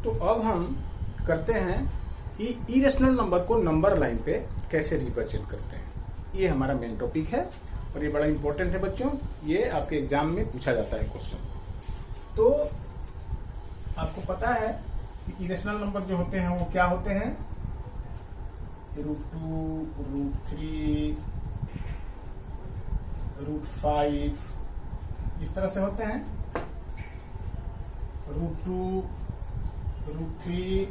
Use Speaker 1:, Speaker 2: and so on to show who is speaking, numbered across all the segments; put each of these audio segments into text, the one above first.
Speaker 1: तो अब हम करते हैं कि इरेशनल नंबर को नंबर लाइन पे कैसे रिप्रेजेंट करते हैं। ये हमारा मेन टॉपिक है और ये बड़ा इंपॉर्टेंट है बच्चों, ये आपके एग्जाम में पूछा जाता है क्वेश्चन। तो आपको पता है कि इरेशनल नंबर जो होते हैं वो क्या होते हैं, √2, √3, √5 इस तरह से होते हैं। √2, √3,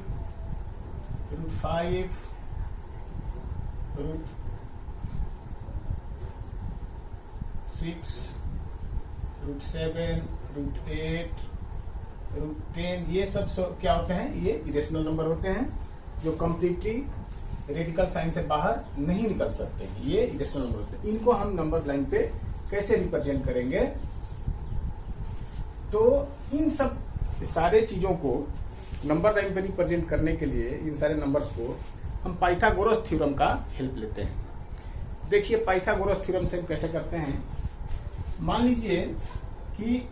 Speaker 1: √5, √6, √7, √8, √10, ये सब क्या होते हैं, ये इरेशनल नंबर होते हैं जो कंप्लीटली रेडिकल साइन से बाहर नहीं निकल सकते हैं। ये इरेशनल नंबर होते हैं। इनको हम नंबर लाइन पे कैसे रिप्रेजेंट करेंगे, तो इन सब सारे चीजों को नंबर लाइन पे रिप्रेजेंट करने के लिए इन सारे नंबर्स को हम पाइथागोरस थ्योरम का हेल्प लेते हैं। देखिए पाइथागोरस थ्योरम से हम कैसे करते हैं। मान लीजिए कि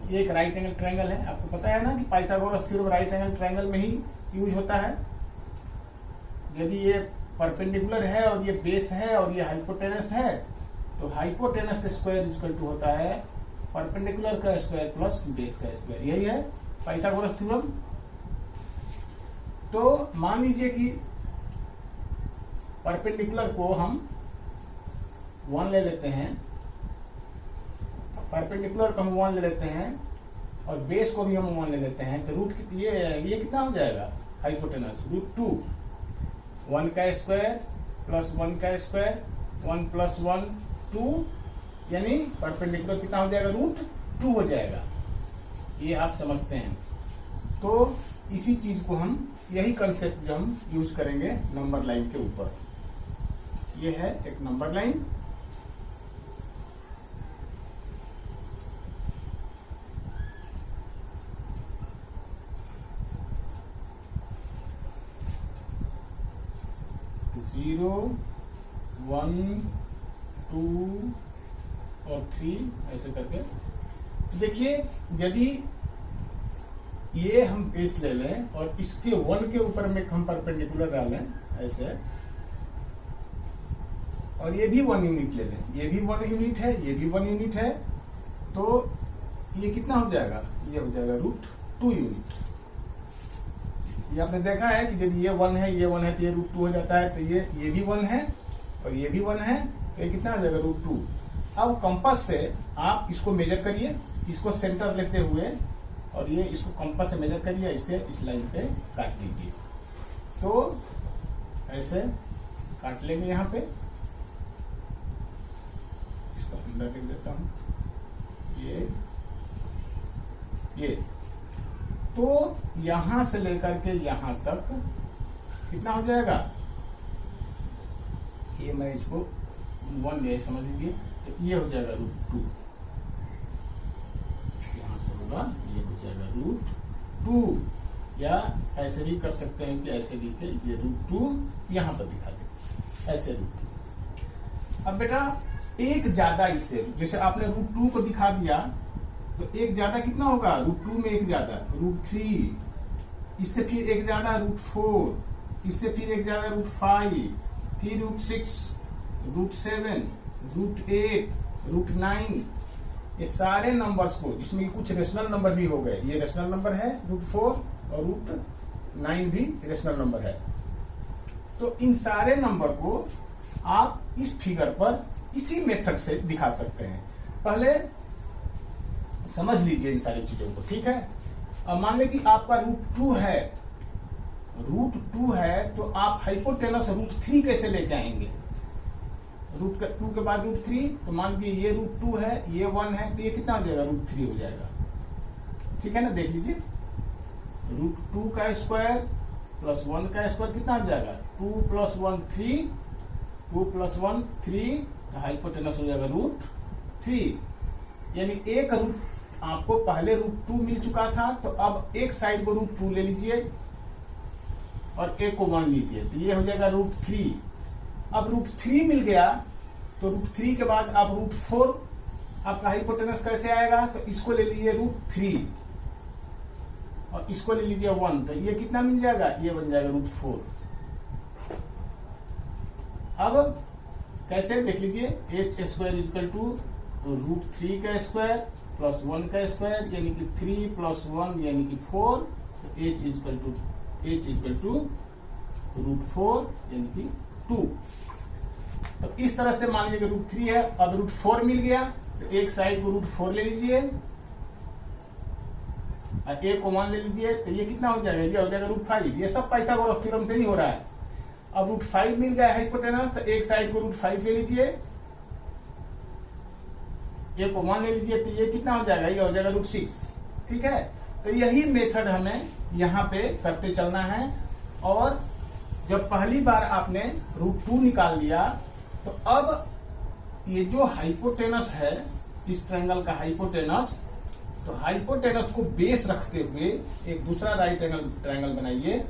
Speaker 1: ये एक राइट एंगल ट्रायंगल है, आपको पता है ना कि Pythagoras theorem right angle triangle में ही यूज होता है। यदि ये परपेंडिकुलर है और ये बेस है और ये हाइपोटेनस है, तो हाइपोटेनस स्क्वायर इक्वल टू होता है परपेंडिकुलर का स्क्वायर प्लस बेस का स्क्वायर। यही है पाइथागोरस थ्योरम। तो मान लीजिए कि परपेंडिकुलर को हम 1 ले लेते हैं, परपेंडिकुलर को हम 1 ले लेते हैं और बेस को भी हम 1 ले लेते हैं, तो रूट ये कितना हो जाएगा, हाइपोटेनस √2, 1 का स्क्वायर प्लस 1 का स्क्वायर, 1 + 1 2, यानी परपेंडिकुलर कितना हो जाएगा, √2 हो जाएगा। ये आप समझते हैं। तो इसी चीज को हम, यही कंसेप्ट जो हम यूज करेंगे नंबर लाइन के ऊपर। ये है एक नंबर लाइन, ज़ीरो, 1, 2 और 3 ऐसे करके। देखिए यदि ये हम बेस ले लें और इसके 1 के ऊपर में हम परपेंडिकुलर डालें ऐसे, और ये भी 1 यूनिट ले लें, ये भी 1 यूनिट है, ये भी 1 यूनिट है, तो ये कितना हो जाएगा, ये हो जाएगा √2 यूनिट। ये आपने देखा है कि यदि ये 1 है, ये 1 है, तो ये √2 हो जाता है। तो ये भी 1 है और ये भी 1 है, तो ये कितना हो जाएगा, √2। अब कंपास से आप इसको मेजर करिए, इसको सेंटर लेते हुए, और ये इसको कंपास से मेजर करिए, इसके इस लाइन पे काट लीजिए। तो ऐसे काट लेंगे यहाँ पे, इसको अंदर देख देता हूँ, ये तो यहां से लेकर के यहां तक कितना हो जाएगा, ये मैं इसको 1 ले समझ लीजिए, तो ये हो जाएगा √2, यहां से होगा, ये हो जाएगा √2, या ऐसे भी कर सकते हैं कि ऐसे लिख के ये √2 यहां पर दिखा दे, ऐसे √2। अब बेटा एक ज्यादा इससे, जैसे आपने √2 को दिखा दिया, तो एक ज्यादा कितना होगा, √2 में एक ज्यादा √3, इससे फिर एक ज्यादा √4, इससे फिर एक ज्यादा √5, फिर √6, √7, √8, √9। ये सारे नंबर्स को, जिसमें कुछ रेशनल नंबर भी हो गए, ये रेशनल नंबर है √4 और √9 भी रेशनल नंबर है। तो इन सारे नंबर को आप इस फिगर पर इसी मेथड से दिखा सकते हैं। पहले समझ लीजिए इन सारी चीजों को, ठीक है। अब मान लें कि आपका √2 है, तो आप हाइपोटेनस √3 कैसे लेके आएंगे, √2 के बाद √3, तो मान लीजिए ये √2 है, ये 1 है, तो ये कितना हो जाएगा, √3 हो जाएगा, ठीक है ना। देख लीजिए, √2 का स्क्वायर प्लस 1 का स्क्वायर कितना हो जाएगा, 2 + 1 3, 2 + 1 3, हाइपोटेनस हो जाएगा √3। यानी एक रूट आपको पहले √2 मिल चुका था, तो अब एक साइड को √2 ले लीजिए और एक को 1 लीजिए, तो ये हो जाएगा √3। अब √3 मिल गया, तो √3 के बाद आप √4 आपका हाइपोटेनस कैसे आएगा, तो इसको ले लीजिए √3, और इसको ले लीजिए 1, तो ये कितना मिल जाएगा, ये बन जाएगा √4। अब कैसे देख लीजिए, h स्क्वायर इजकल टू √3 का स्क्वायर प्लस 1 का स्क्वायर यानी कि 3 + 1 यानी कि 4, तो h इजकल टू √4 यानी कि 2। तो इस तरह से मान लीजिए √3 है, अब √4 मिल गया तो एक साइड को √4 ले लीजिए और एक को 1 ले लीजिए, तो ये कितना हो जाएगा, ये हो जाएगा √5। ये सब पाइथागोरस थ्योरम से ही हो रहा है। अब √5 मिल गया हाइपोटेनस, तो एक साइड को √5 ले लीजिए, एक को 1 ले लीजिए, तो ये कितना हो जाएगा, ये हो जाएगा √6। ठीक है, तो यही मेथड हमें यहाँ पे करते चलना है। और जब पहली बार आपने √2 निकाल लिया, तो अब ये जो हाइपोटेनस है, इस ट्रायंगल का हाइपोटेनस, तो हाइपोटेनस को बेस रखते हुए एक दूसरा राइट एंगल ट्रायंगल बनाइए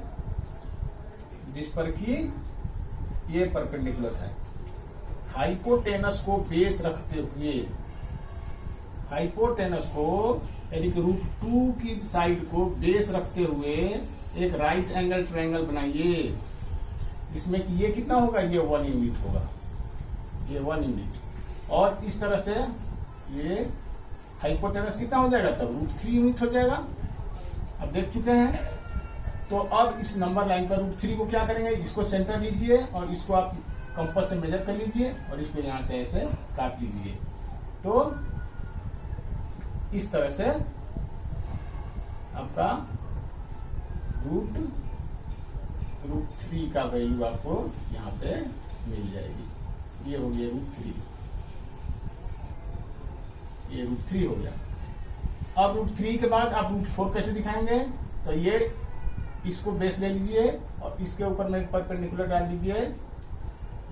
Speaker 1: जिस पर कि ये परपेंडिकुलर है। हाइपोटेनस को बेस रखते हुए, हाइपोटेनस को यानी कि √2 की साइड को बेस रखते हुए एक राइट एंगल ट्रायंगल बनाइए जिसमें कि ये कितना होगा, ये 1 यूनिट होगा, ये 1 यूनिट। और इस तरह से ये हाइपोटेनस कितना हो जाएगा, तब √3 यूनिट हो जाएगा। अब देख चुके हैं। तो अब इस नंबर लाइन पर √3 को क्या करेंगे, इसको सेंटर लीजिए और इसको आप कंपास से मेजर कर लीजिए और इसको यहां से ऐसे काट लीजिए। तो इस तरह से आपका √3 का वैल्यू आपको यहाँ पे मिल जाएगी। ये हो गया √3, ये √3 हो गया। अब √3 के बाद आप √4 कैसे दिखाएंगे, तो ये इसको बेस ले लीजिए और इसके ऊपर में परपेंडिकुलर डाल दीजिए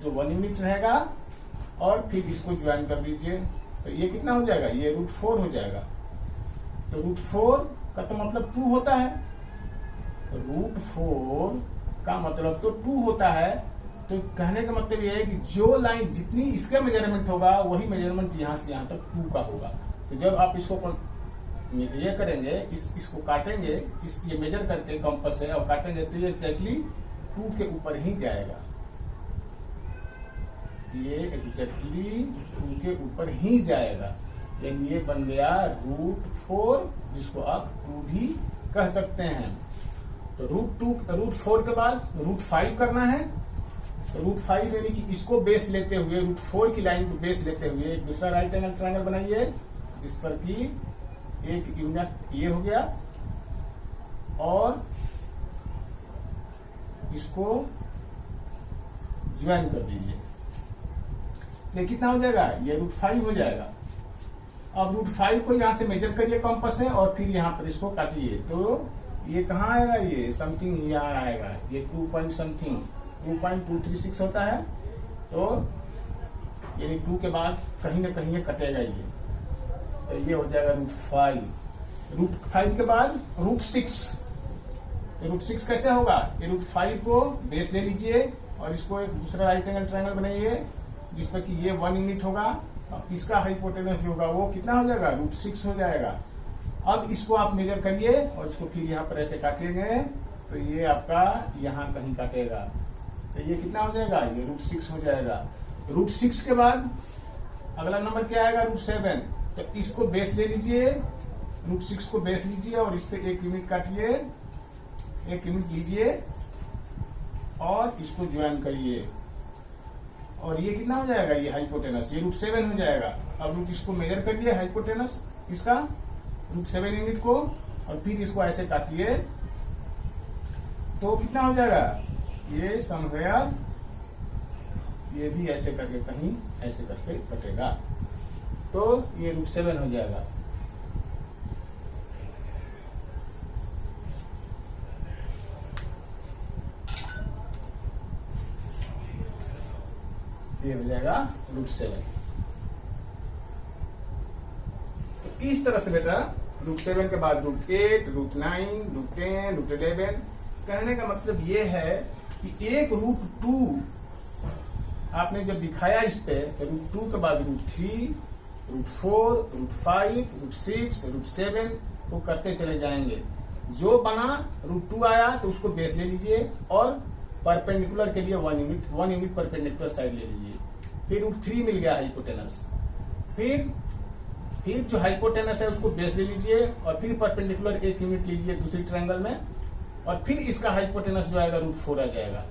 Speaker 1: जो 1 यूनिट रहेगा और फिर इसको ज्वाइन कर दीजिए, तो ये कितना हो जाएगा, ये √4 हो जाएगा। तो √4 का तो मतलब 2 होता है, √4 का मतलब तो 2 होता है। तो कहने का मतलब ये है कि जो लाइन जितनी इसका मेजरमेंट होगा वही मेजरमेंट यहाँ से यहाँ तक 2 का होगा। तो जब आप इसको ये करेंगे, इसको काटेंगे, ये मेजर करके कंपास से और काटेंगे, तो ये एग्जैक्टली 2 के ऊपर ही जाएगा, ये एग्जैक्टली 2 के ऊपर ही जाएगा। यानी ये बन गया √4, जिसको आप 2 भी कह सकते हैं। तो √4 के बाद √5 करना है। तो √5 यानी कि इसको बेस लेते हुए, √4 की लाइन को बेस लेते हुए एक दूसरा राइट एंगल ट्रायंगल बनाइए जिस पर कि एक यूनिट ये हो गया और इसको ज्वाइन कर दीजिए। ये कितना हो जाएगा, ये √5 हो जाएगा। अब √5 को यहां से मेजर करिए कंपास से और फिर यहां पर इसको काटिए, तो ये कहाँ आएगा, ये समथिंग यहाँ आएगा, ये 2.236 होता है। तो यानी 2 के बाद कहीं ना कहीं ये कटेगा ये, तो ये हो जाएगा √5 के बाद √6। तो √6 कैसे होगा, ये √5 को बेस ले लीजिए और इसको एक दूसरा राइट एंगल ट्रायंगल बनाइए जिस पर कि ये 1 यूनिट होगा और इसका हाइपोटेनस जो होगा वो कितना हो जाएगा, √6 हो जाएगा। अब इसको आप मेजर करिए और इसको फिर यहाँ पर ऐसे काटेंगे, तो ये आपका यहाँ कहीं काटेगा, तो ये कितना हो जाएगा, ये √6 हो जाएगा। √6 के बाद अगला नंबर क्या आएगा, √7। तो इसको बेस ले लीजिए, √6 को बेस लीजिए और इस पे 1 यूनिट काटिए, 1 यूनिट लीजिए और इसको ज्वाइन करिए और ये कितना हो जाएगा, ये हाइपोटेनस, ये √7 हो जाएगा। अब इसको मेजर करिए हाइपोटेनस इसका √7 यूनिट को और फिर इसको ऐसे काटिए, तो कितना हो जाएगा, ये समवेयर, ये भी ऐसे करके कहीं ऐसे करके कटेगा, तो ये √7 हो जाएगा। ये हो जाएगा √7। तो इस तरह से बेटा √7 के बाद √8, √9, √10, √11। कहने का मतलब ये है कि एक √2 आपने जब दिखाया इस पे, तो √2 के बाद √3, √4, √5, √6, √7 को करते चले जाएंगे। जो बना √2 आया तो उसको बेस ले लीजिए और परपेंडिकुलर के लिए 1 यूनिट परपेंडिकुलर साइड ले लीजिए। फिर √3 मिल गया हाइपोटेनस। फिर जो हाइपोटेनस है उसको बेस ले लीजिए और फिर परपेंडिकुलर 1 यूनिट लीजिए दूसरी ट्रायंगल में, और फिर इसका हाइपोटेनस जो आएगा √4 आ जाएगा।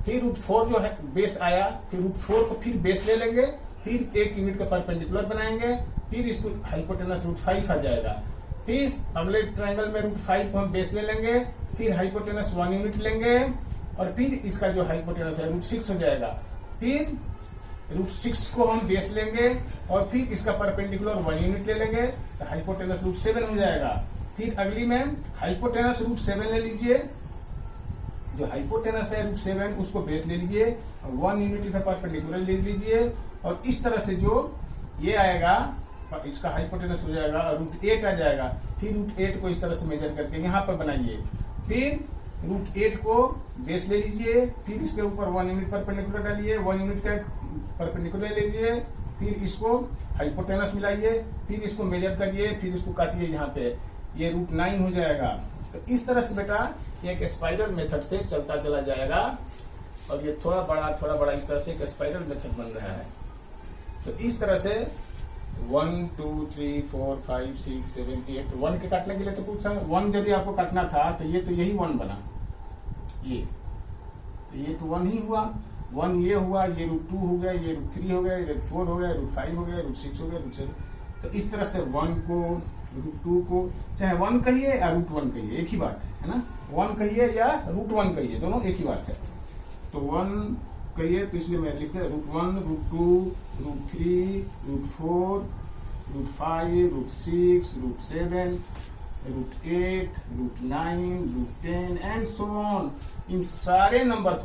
Speaker 1: फिर √4 जो है बेस आया, फिर √4 को फिर बेस ले लेंगे, फिर 1 यूनिट का परपेंडिकुलर बनाएंगे, फिर इसको हाइपोटेनस √5 आ जाएगा। फिर अगले ट्रायंगल में √5 को हम बेस ले लेंगे, फिर हाइपोटेनस 1 यूनिट लेंगे और फिर इसका जो हाइपोटेनस है √6 हो जाएगा। फिर √6 को हम बेस लेंगे और फिर इसका परपेंडिकुलर 1 यूनिट ले लेंगे तो हाइपोटेनस √7 हो जाएगा। फिर अगली में हाइपोटेनस √7 ले लीजिए, जो हाइपोटेनस है √7 उसको बेस ले लीजिए और 1 यूनिट का परपेंडिकुलर ले लीजिए, और इस तरह से जो ये आएगा इसका हाइपोटेनस हो जाएगा और √8 आ जाएगा। फिर √8 को इस तरह से मेजर करके यहाँ पर बनाइए। फिर √8 को बेस ले लीजिए, फिर इसके ऊपर 1 यूनिट परपेंडिकुलर डालिए, 1 यूनिट का परपेंडिकुलर ले लीजिए, फिर इसको हाइपोटेनस मिलाइए, फिर इसको मेजर करिए, फिर इसको काटिए, यहाँ पे ये √9 हो जाएगा। तो इस तरह से बेटा एक स्पाइरल मेथड से चलता चला जाएगा और ये थोड़ा बड़ा इस तरह से एक स्पाइरल मेथड बन रहा है। तो इस तरह से 1 2 3 4 5 6 7 8 1 के काटने के लिए तो कुछ 1 यदि आपको काटना था तो यही 1 बना, ये तो 1 ही हुआ, 1 ये हुआ, ये √2 हो गया, ये √3 हो गया, ये √4 हो गया, √5 हो गया, √6 हो गया, √7। तो इस तरह से 1 को √2 को चाहे 1 कहिए या √1 कहिए एक ही बात है ना, 1 कहिए या √1 कहिए दोनों एक ही बात है। तो 1 कहिए तो इसलिए मैं लिखते हैं √1 √2 √3 √4 √5 √6 √7 √8 √9 √10 एंड सो ऑन। इन सारे नंबर्स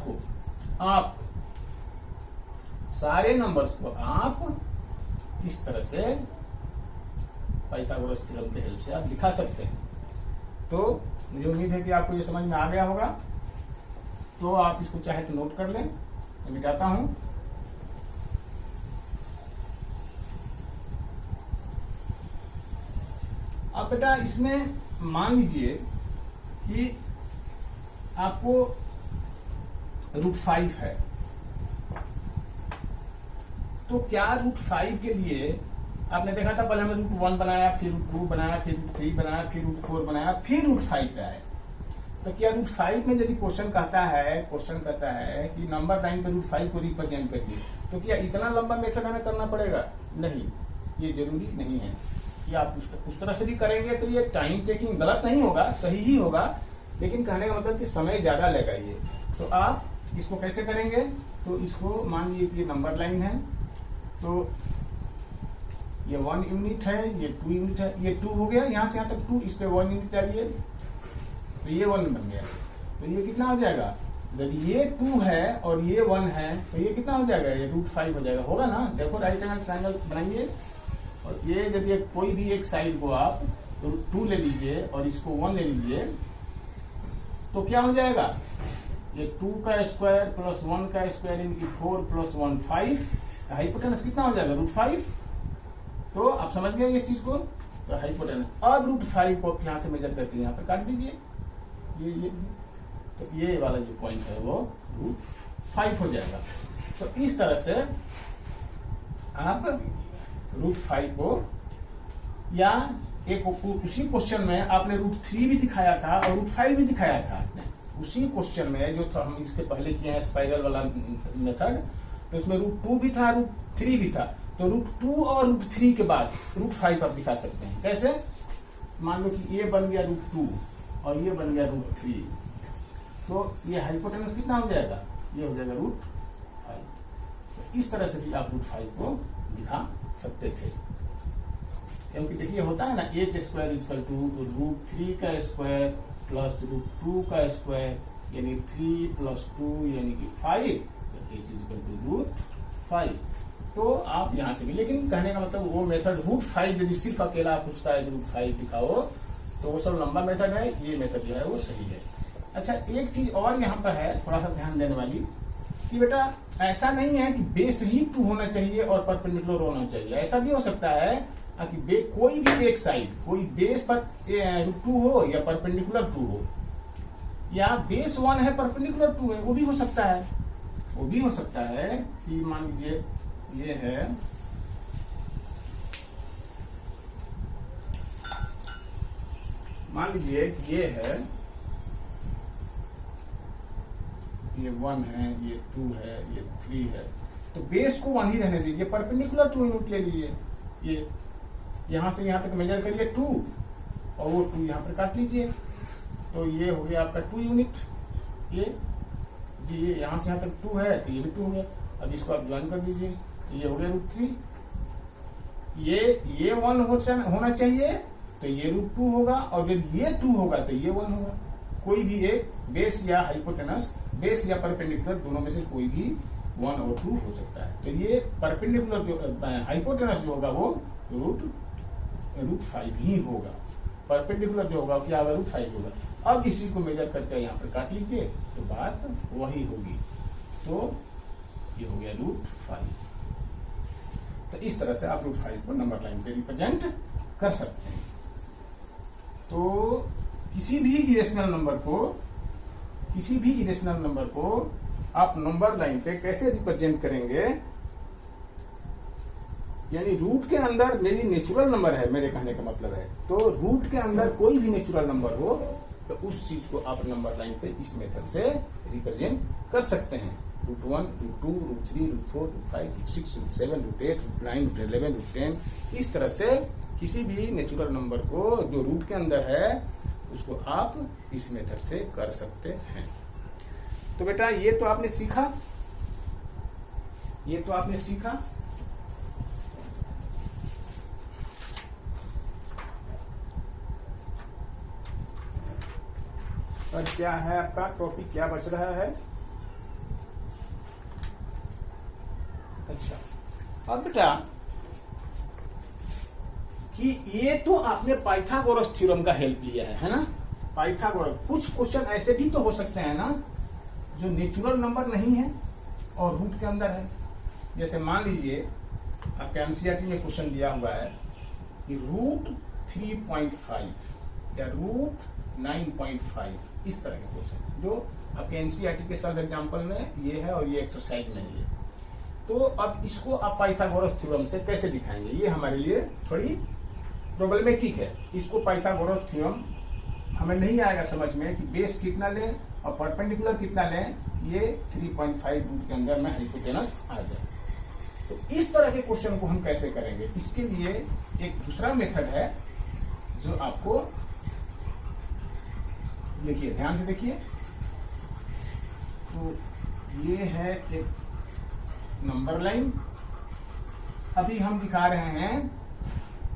Speaker 1: को आप इस तरह से पाइथागोरस थ्योरम के हेल्प से आप दिखा सकते हैं। तो मुझे उम्मीद है कि आपको ये समझ में आ गया होगा। तो आप इसको चाहे तो नोट कर लें, मैं मिटाता हूं। अब बेटा इसमें मान लीजिए कि आपको √5 है, तो क्या √5 के लिए आपने देखा था पहले हमने √1 बनाया, फिर √2 बनाया, फिर √3 बनाया, फिर √4 बनाया, फिर √5 पे आए। तो क्या √5 में यदि क्वेश्चन कहता है कि नंबर लाइन पे √5 को रिप्रेजेंट करिए, तो क्या इतना लंबा मेथड हमें करना पड़ेगा? नहीं, ये जरूरी नहीं है कि आप उस तरह से भी करेंगे तो ये टाइम टेकिंग गलत नहीं होगा, सही ही होगा, लेकिन कहने का मतलब कि समय ज्यादा लगेगा ये। तो आप इसको कैसे करेंगे? तो इसको मान लीजिए कि ये नंबर लाइन है, तो ये 1 यूनिट है, ये 2 यूनिट है, ये 2 हो गया, यहाँ से यहाँ तक 2, इस पे 1 यूनिट डालिए तो ये 1 बन गया। तो ये कितना हो जाएगा? जब ये 2 है और ये 1 है तो ये कितना हो जाएगा? ये √5 हो जाएगा, होगा ना। देखो राइट हैंड ट्रायंगल बनाइए और ये जब ये कोई भी एक साइड को आप 2 ले लीजिए और इसको 1 ले लीजिए तो क्या हो जाएगा? ये 2 का स्क्वायर प्लस 1 का स्क्वायर इनकी 4 प्लस 1 5, हाइपोटेनस कितना हो जाएगा? √5। तो आप समझ गए इस चीज को। तो हाइपोटेनस अब √5 को यहाँ से मेजर करके यहाँ पर काट दीजिए, ये तो ये वाला जो पॉइंट है वो √5 हो जाएगा। तो इस तरह से आप √5 को, या एक उसी क्वेश्चन में आपने √3 भी दिखाया था और √5 भी दिखाया था आपने उसी क्वेश्चन में, जो हम इसके पहले किए हैं स्पाइरल वाला मेथड, तो इसमें √2 भी था, √3 भी था। तो √2 और √3 के बाद √5 आप दिखा सकते हैं। कैसे? मान लो कि ये बन गया √2 और ये बन गया √3, तो ये हाइपोटेनस कितना हो जाएगा? ये हो जाएगा √5। तो इस तरह से भी आप √5 को दिखा सकते थे, क्योंकि देखिए होता है ना h² = √3 का स्क्वायर प्लस √2 का स्क्वायर यानी 3 + 2 यानी कि 5, तो h = √5। तो आप यहां से भी, लेकिन कहने का मतलब वो मेथड √5 यदि सिर्फ अकेला पूछता है √5 दिखाओ तो वो सब लंबा मेथड है, ये मेथड जो है वो सही है। अच्छा, एक चीज और यहाँ पर है थोड़ा सा ध्यान देने वाली, कि बेटा ऐसा नहीं है कि बेस ही 2 होना चाहिए और परपेंडिकुलर होना चाहिए। ऐसा भी हो सकता है कि कोई भी एक साइड, कोई बेस पर √2 हो या परपेंडिकुलर 2 हो, या बेस 1 है परपेंडिकुलर 2 है, वो भी हो सकता है। वो भी हो सकता है कि मान लीजिए ये है, मान लीजिए ये है, ये 1 है, ये 2 है, ये 3 है, तो बेस को 1 ही रहने दीजिए, परपेंडिकुलर 2 यूनिट ले लीजिए। ये यहां से यहां तक मेजर करिए 2, और वो 2 यहां पर काट लीजिए, तो ये हो गया आपका 2 यूनिट। ये जी ये यहां से यहां तक 2 है, तो ये भी 2 हो गया। अब इसको आप ज्वाइन कर दीजिए, तो ये हो गया √3। ये 1 होना चाहिए, तो ये √2 होगा, और जब ये 2 होगा तो ये 1 होगा। कोई भी एक बेस या हाइपोटेनस, बेस या परपेंडिकुलर, दोनों में से कोई भी 1 और 2 हो सकता है। तो ये परपेंडिकुलर जो हाइपोटेनस जो होगा वो √5 ही होगा, परपेंडिकुलर जो होगा क्या होगा, √5 होगा। अब इसी को मेजर करके यहाँ पर काट लीजिए, तो बात वही होगी। तो ये हो गया √5। तो इस तरह से आप √5 को नंबर लाइन पे रिप्रेजेंट कर सकते हैं। तो किसी भी इरेशनल नंबर को आप नंबर लाइन पे कैसे रिप्रेजेंट करेंगे, यानी रूट के अंदर मेरी नेचुरल नंबर है, मेरे कहने का मतलब है, तो रूट के अंदर कोई भी नेचुरल नंबर हो तो उस चीज को आप नंबर लाइन पे इस मेथड से रिप्रेजेंट कर सकते हैं। √1, √2, √3, √4, √5, √6, √7, √8, √9, √11, √10, इस तरह से किसी भी नेचुरल नंबर को जो रूट के अंदर है उसको आप इस मेथड से कर सकते हैं। तो बेटा ये तो आपने सीखा, और क्या है आपका टॉपिक, क्या बच रहा है? अच्छा, अब बेटा कि ये तो आपने पाइथागोरस थ्योरम का हेल्प लिया है ना? पाइथागोरस, कुछ क्वेश्चन ऐसे भी तो हो सकते हैं ना जो नेचुरल नंबर नहीं है और रूट के अंदर है। जैसे मान लीजिए आपके एनसीईआरटी में क्वेश्चन दिया हुआ है कि √3.5 या √9.5, इस तरह के क्वेश्चन जो आपके एनसीईआरटी के सब एग्जाम्पल में ये है और ये एक्सरसाइज में है। तो अब इसको आप पाइथागोरस थ्योरम से कैसे दिखाएंगे, ये हमारे लिए थोड़ी प्रॉब्लमेटिक है। इसको पाइथागोरस थ्योरम हमें नहीं आएगा समझ में कि बेस कितना लें और परपेंडिकुलर कितना लें, ये 3.5 रूट के अंदर में हाइपोटेनस आ जाए। तो इस तरह के क्वेश्चन को हम कैसे करेंगे, इसके लिए एक दूसरा मेथड है जो आपको देखिए, ध्यान से देखिए। तो ये है एक नंबर लाइन, अभी हम दिखा रहे हैं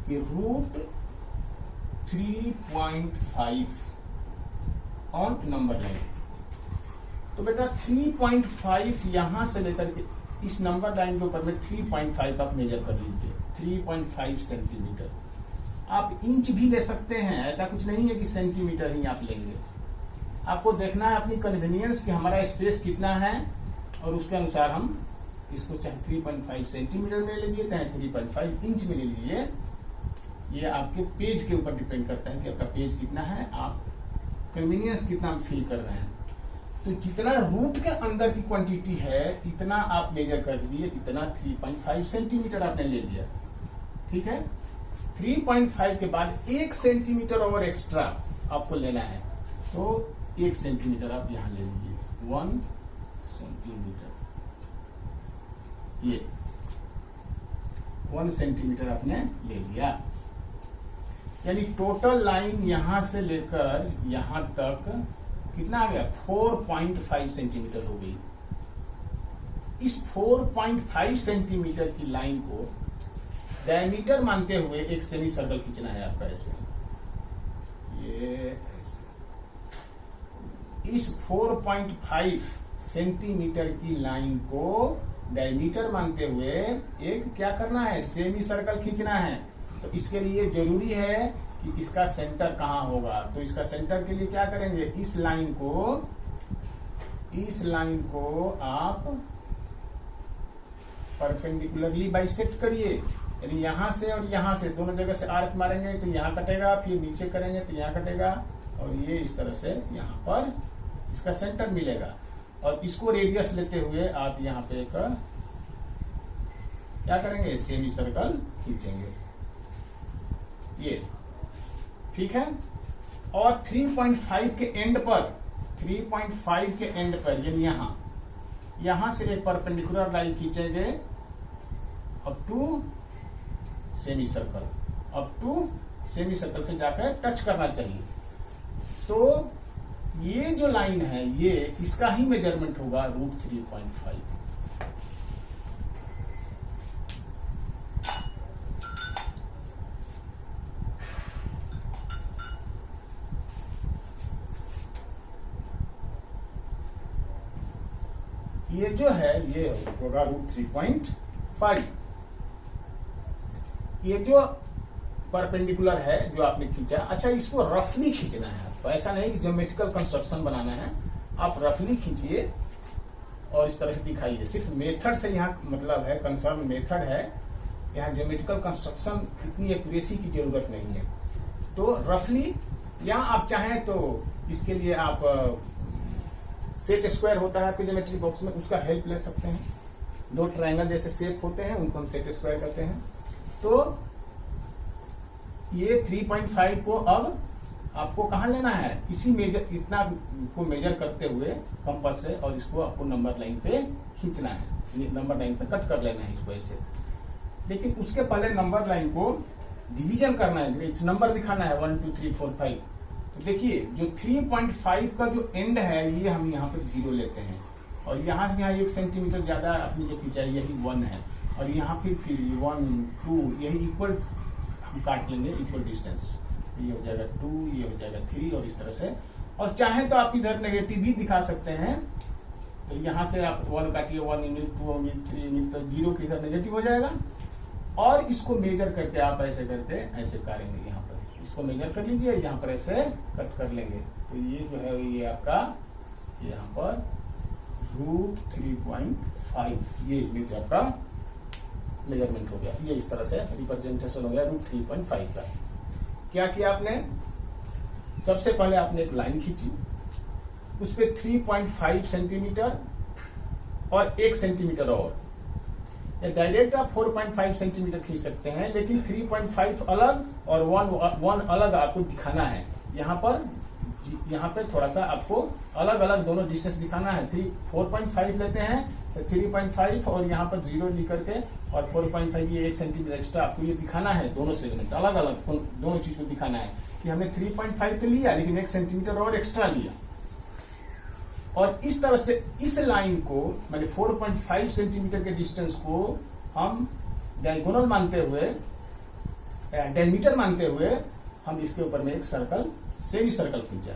Speaker 1: कि √3.5 ऑन नंबर लाइन। तो बेटा 3.5 यहां से लेकर के इस नंबर लाइन के ऊपर में 3.5 आप मेजर कर लीजिए, 3.5 सेंटीमीटर। आप इंच भी ले सकते हैं, ऐसा कुछ नहीं है कि सेंटीमीटर ही आप लेंगे। आपको देखना है अपनी कन्वीनियंस कि हमारा स्पेस कितना है, और उसके अनुसार हम इसको चाहे 3.5 सेंटीमीटर में ले लीजिए, चाहे 3.5 इंच में ले लीजिए। ये आपके पेज के ऊपर डिपेंड करता है कि आपका पेज कितना है, आप कन्वीनियंस कितना फील कर रहे हैं। तो जितना रूट के अंदर की क्वांटिटी है इतना आप मेजर कर लीजिए, इतना 3.5 सेंटीमीटर आपने ले लिया, ठीक है। 3.5 के बाद 1 सेंटीमीटर और एक्स्ट्रा आपको लेना है, तो 1 सेंटीमीटर आप यहां ले लीजिए, 1 सेंटीमीटर, ये 1 सेंटीमीटर आपने ले लिया। यानी टोटल लाइन यहां से लेकर यहां तक कितना आ गया, 4.5 सेंटीमीटर हो गई। इस 4.5 सेंटीमीटर की लाइन को डायमीटर मानते हुए एक सेमी सर्कल खींचना है आपका, ऐसे, ये ऐसे। इस 4.5 सेंटीमीटर की लाइन को डायमीटर मानते हुए एक क्या करना है, सेमी सर्कल खींचना है। तो इसके लिए जरूरी है कि इसका सेंटर कहां होगा। तो इसका सेंटर के लिए क्या करेंगे, इस लाइन को आप परपेंडिकुलरली बाइसेक्ट करिए, यानी यहाँ से और यहाँ से दोनों जगह से आर्क मारेंगे तो यहाँ कटेगा, फिर नीचे करेंगे तो यहाँ कटेगा, और ये इस तरह से यहाँ पर इसका सेंटर मिलेगा। और इसको रेडियस लेते हुए आप यहाँ पे एक क्या करेंगे, सेमी सर्कल खींचेंगे, ये ठीक है। और 3.5 के एंड पर, 3.5 के एंड पर यानी यहां से एक परपेंडिकुलर लाइन खींचेंगे up to semi circle, up to semi circle से जाकर टच करना चाहिए। तो ये जो लाइन है ये इसका ही मेजरमेंट होगा √3.5। ये जो है ये होगा √3.5। ये जो परपेंडिकुलर है जो आपने खींचा, अच्छा इसको रफली खींचना है, तो ऐसा नहीं कि ज्योमेट्रिकल कंस्ट्रक्शन बनाना है, आप रफली खींचिए और इस तरह से दिखाइए। सिर्फ मेथड से यहाँ मतलब है, कंसर्न मेथड है, यहाँ ज्योमेट्रिकल कंस्ट्रक्शन इतनी एक्यूरेसी की जरूरत नहीं है। तो रफली, या आप चाहें तो इसके लिए आप सेट स्क्वायर होता है आपके ज्योमेट्री बॉक्स में, उसका हेल्प ले सकते हैं। दो ट्रायंगल जैसे शेप होते हैं उनको हम सेट स्क्वायर कहते हैं। तो ये 3.5 को अब आपको कहाँ लेना है, इसी मेजर, इतना को मेजर करते हुए कंपास से, और इसको आपको नंबर लाइन पे खींचना है, नंबर लाइन पे कट कर लेना है इसको ऐसे। लेकिन उसके पहले नंबर लाइन को डिवीजन करना है, नंबर दिखाना है 1 2 3 4 5। तो देखिए जो 3.5 का जो एंड है ये हम यहाँ पे 0 लेते हैं, और यहाँ से यहाँ 1 सेंटीमीटर ज्यादा अपनी जो खिंचाई यही 1 है, और यहाँ फिर 1 2 यही इक्वल हम काट लेंगे, इक्वल डिस्टेंस, ये हो जाएगा 2, ये हो जाएगा 3, और इस तरह से। और चाहे तो आप इधर नेगेटिव भी दिखा सकते हैं, तो यहाँ से आप 1 काटिए, 1 यूनिट 2 यूनिट 3 यूनिट, तो 0 के इधर नेगेटिव हो जाएगा। और इसको मेजर करके आप ऐसे करके ऐसे करेंगे, यहाँ पर इसको मेजर कर लीजिए, यहाँ पर ऐसे कट कर लेंगे। तो ये जो है ये आपका यहाँ पर √3.5 ये मेजर आपका मेजरमेंट हो गया। ये इस तरह से रिप्रेजेंटेशन हो गया √3.5 का। क्या किया आपने, सबसे पहले आपने एक लाइन खींची, उस पे 3.5 सेंटीमीटर और 1 सेंटीमीटर और, डायरेक्ट आप 4.5 सेंटीमीटर खींच सकते हैं, लेकिन 3.5 अलग और 1 अलग आपको दिखाना है। यहाँ पे थोड़ा सा आपको अलग अलग दोनों डिस्टेंस दिखाना है। 4.5 लेते हैं तो 3.5 और यहाँ पर 0 लिख करके, और 4.5 ये 1 सेंटीमीटर एक्स्ट्रा आपको ये दिखाना है, दोनों सेगमेंट अलग अलग दोनों चीज को दिखाना है कि हमने 3.5 तो लिया लेकिन 1 सेंटीमीटर और एक्स्ट्रा लिया। और इस तरह से इस लाइन को मैंने 4.5 सेंटीमीटर के डिस्टेंस को हम डायगोनल मानते हुए, डायमीटर मानते हुए हम इसके ऊपर में एक सर्कल, सेमी सर्कल खींचा,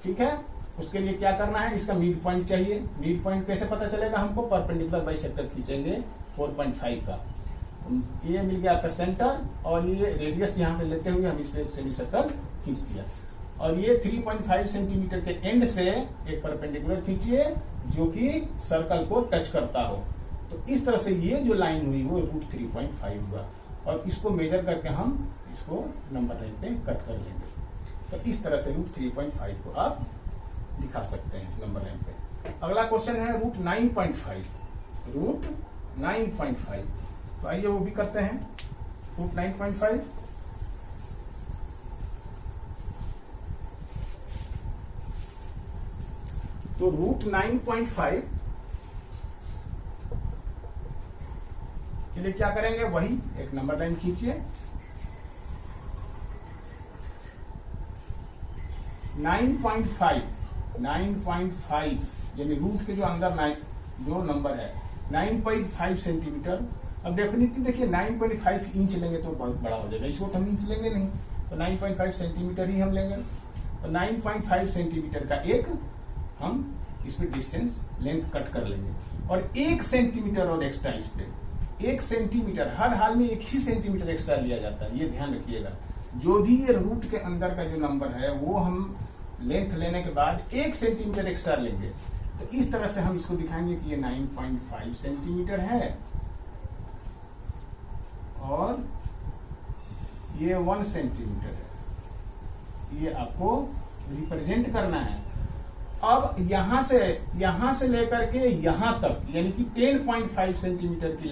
Speaker 1: ठीक है। उसके लिए क्या करना है, इसका मिड पॉइंट चाहिए। मिड पॉइंट कैसे पता चलेगा हमको, परपेंडिकुलर बाइसेक्टर खींचेंगे 4.5 का, ये मिल गया आपका सेंटर, और ये रेडियस यहाँ से लेते हुए हम इस पे एक सेमी सर्कल खींच दिया। और ये 3.5 सेंटीमीटर के एंड से एक परपेंडिकुलर खींचिए जो कि सर्कल को टच करता हो। तो इस तरह से ये जो लाइन हुई वो √3.5 हुआ, और इसको मेजर करके हम इसको नंबर लाइन पे कट कर लेंगे। तो इस तरह से √3.5 को आप दिखा सकते हैं नंबर लाइन पे। अगला क्वेश्चन है √9.5, √9.5। तो आइए वो भी करते हैं, √9.5। तो √9.5 के लिए क्या करेंगे, वही एक नंबर लाइन खींचिए, 9.5 यानी रूट के जो अंदर 9 जो नंबर है 9.5 सेंटीमीटर। अब डेफिनेटली देखिए 9.5 इंच लेंगे तो बहुत बड़ा हो जाएगा, इसको तो हम इंच लेंगे नहीं, तो 9.5 सेंटीमीटर ही हम लेंगे। तो 9.5 सेंटीमीटर का एक हम इस पे डिस्टेंस लेंथ कट कर लेंगे, और 1 सेंटीमीटर और एक्स्ट्रा इस पे, 1 सेंटीमीटर, हर हाल में 1 ही सेंटीमीटर एक्स्ट्रा लिया जाता है, ये ध्यान रखिएगा। जो भी ये रूट के अंदर का जो नंबर है वो हम लेंथ लेने के बाद 1 सेंटीमीटर एक्स्ट्रा लेंगे। तो इस तरह से हम इसको दिखाएंगे कि ये 9.5 सेंटीमीटर है, और ये 1 सेंटीमीटर है, ये आपको रिप्रेजेंट करना है। अब यहां से लेकर के यहां तक यानी कि 10.5 सेंटीमीटर की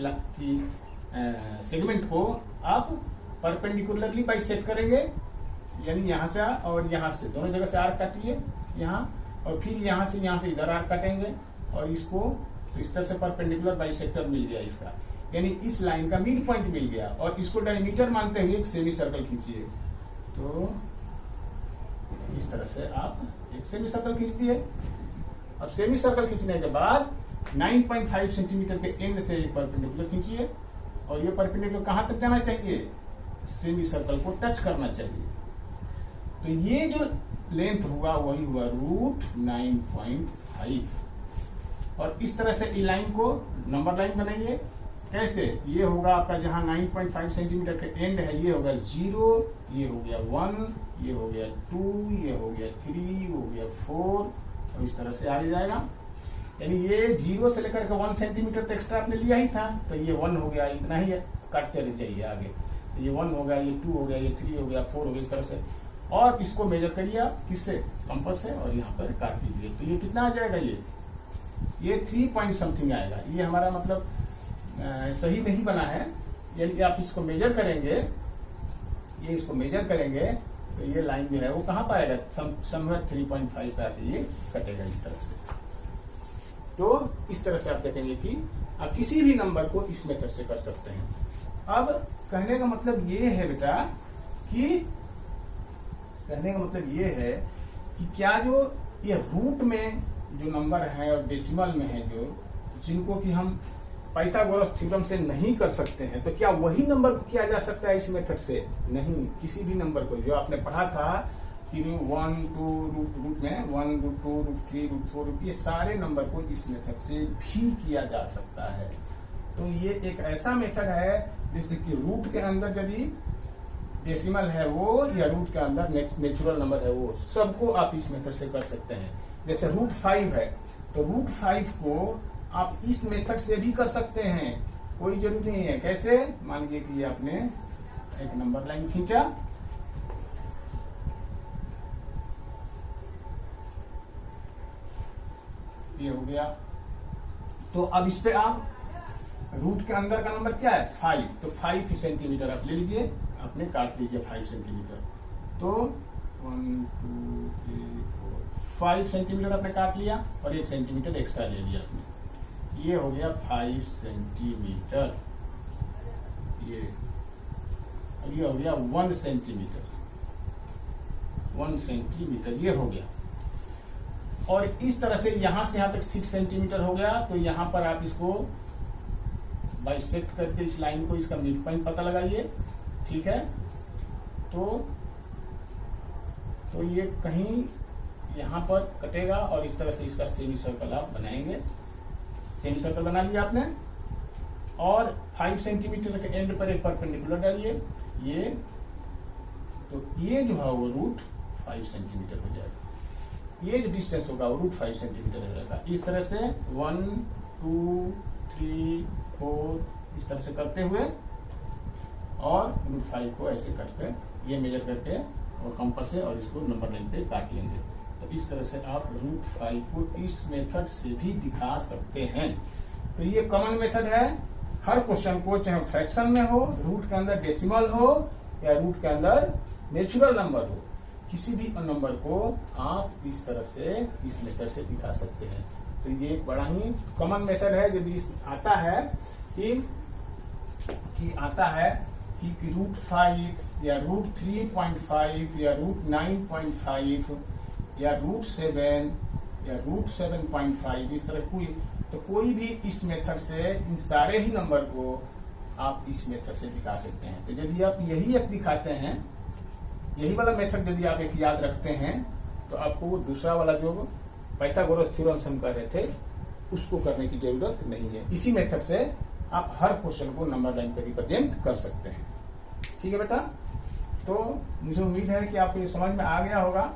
Speaker 1: सेगमेंट को आप परपेंडिकुलरली बाइसेक्ट करेंगे, यानी यहां से और यहां से दोनों जगह से आर्क काटिए यहां, और फिर यहां से इधर आर्क काटेंगे और इसको तो इस तरह से परपेंडिकुलर बाइसेक्टर मिल गया इसका, यानी इस लाइन का मिड पॉइंट मिल गया। और इसको डायमीटर मानते हुए एक सेमी सर्कल खींचिए, तो इस तरह से आप एक सेमी सर्कल खींच दिए। अब सेमी सर्कल खींचने के बाद 9.5 सेंटीमीटर के एंड से एक परपेंडिकुलर खींचिए, और ये परपेंडिकुलर कहां तक जाना चाहिए, सेमी सर्कल को टच करना चाहिए। तो ये जो लेंथ हुआ वही हुआ √9.5। और इस तरह से इस लाइन को नंबर लाइन बनाइए। कैसे, ये होगा आपका जहां 9.5 सेंटीमीटर के एंड है, ये होगा 0, ये हो गया 1, ये हो गया 2, ये हो गया 3, हो गया 4, और इस तरह से आगे जाएगा। यानी ये 0 से लेकर के 1 सेंटीमीटर तक एक्स्ट्रा आपने लिया ही था, तो ये 1 हो गया, इतना ही काटते रह जाइए आगे। तो ये 1 हो गया, ये 2 हो गया, ये 3 हो गया, 4 हो गया, इस तरह से। और इसको मेजर करिए आप किससे, कंपास से, और यहाँ पर काट दीजिए। तो ये कितना आ जाएगा, ये 3 पॉइंट समथिंग आएगा। ये हमारा मतलब सही नहीं बना है, यानी आप इसको मेजर करेंगे, ये इसको मेजर करेंगे तो ये लाइन जो है वो कहाँ पाएगा, समवेयर 3.5 का ये कटेगा इस तरह से। तो इस तरह से आप देखेंगे कि आप किसी भी नंबर को इस मेथड से कर सकते हैं। अब कहने का मतलब ये है बेटा कि क्या जो ये रूट में जो नंबर है और डेसिमल में है जो जिनको कि हम पाइथागोरस थ्योरम से नहीं कर सकते हैं, तो क्या वही नंबर को किया जा सकता है इस मेथड से? नहीं, किसी भी नंबर को जो आपने पढ़ा था कि 1, 2 रूट में 1, √2, √3, √4, ये सारे नंबर को इस मेथड से भी किया जा सकता है। तो ये एक ऐसा मेथड है जैसे कि रूट के अंदर यदि डेसिमल है वो, या रूट के अंदर नेचुरल नंबर है वो, सबको आप इस मेथड से कर सकते हैं। जैसे √5 है, तो √5 को आप इस मेथड से भी कर सकते हैं, कोई जरूरी नहीं है। कैसे, मान लीजिए कि आपने एक नंबर लाइन खींचा, ये हो गया, तो अब इस पे आप रूट के अंदर का नंबर क्या है, 5, तो 5 सेंटीमीटर आप ले लीजिए, आपने काट लीजिए 5 सेंटीमीटर। तो 1, 2, 3, 4, 5 सेंटीमीटर आपने काट लिया और 1 सेंटीमीटर एक्स्ट्रा ले लिया आपने, ये हो गया 5 सेंटीमीटर। ये हो गया 1 सेंटीमीटर, 1 सेंटीमीटर ये हो गया। और इस तरह से यहां से यहां तक 6 सेंटीमीटर हो गया। तो यहां पर आप इसको बाइसेक्ट करके इस लाइन को, इसका मिड पॉइंट पता लगाइए, ठीक है। तो ये कहीं यहां पर कटेगा और इस तरह से इसका सेमी सर्कल आप बनाएंगे। सेमी सर्कल बना लिया आपने, और 5 सेंटीमीटर के एंड पर एक परपेंडिकुलर डालिए, तो ये जो है वो √5 सेंटीमीटर हो जाएगा। ये जो डिस्टेंस होगा वो √5 सेंटीमीटर हो जाएगा। इस तरह से 1, 2, 3, 4 इस तरह से करते हुए, और √5 को ऐसे करके ये मेजर करके और कंपास से और इसको नंबर लाइन पे काट लेंगे। तो इस तरह से आप √5 को इस मेथड से भी दिखा सकते हैं। तो ये कॉमन मेथड है, हर क्वेश्चन को चाहे फ्रैक्शन में हो, रूट के अंदर डेसिमल हो, या रूट के अंदर नेचुरल नंबर हो, किसी भी नंबर को आप इस तरह से इस मेथड से दिखा सकते हैं। तो ये एक बड़ा ही कॉमन मेथड है। यदि आता है कि √5 या √3.5 या √9.5 या √7 या √7.5 इस तरह कोई भी इस मेथड से इन सारे ही नंबर को आप इस मेथड से दिखा सकते हैं। तो यदि आप यही एक दिखाते हैं, यही वाला मेथड यदि आप एक याद रखते हैं, तो आपको वो दूसरा वाला जो पाइथागोरस थ्योरम से हम कर रहे थे उसको करने की जरूरत नहीं है। इसी मेथड से आप हर क्वेश्चन को नंबर लाइन पर रिप्रेजेंट कर सकते हैं। ठीक है बेटा, तो मुझे उम्मीद है कि आपको ये समझ में आ गया होगा।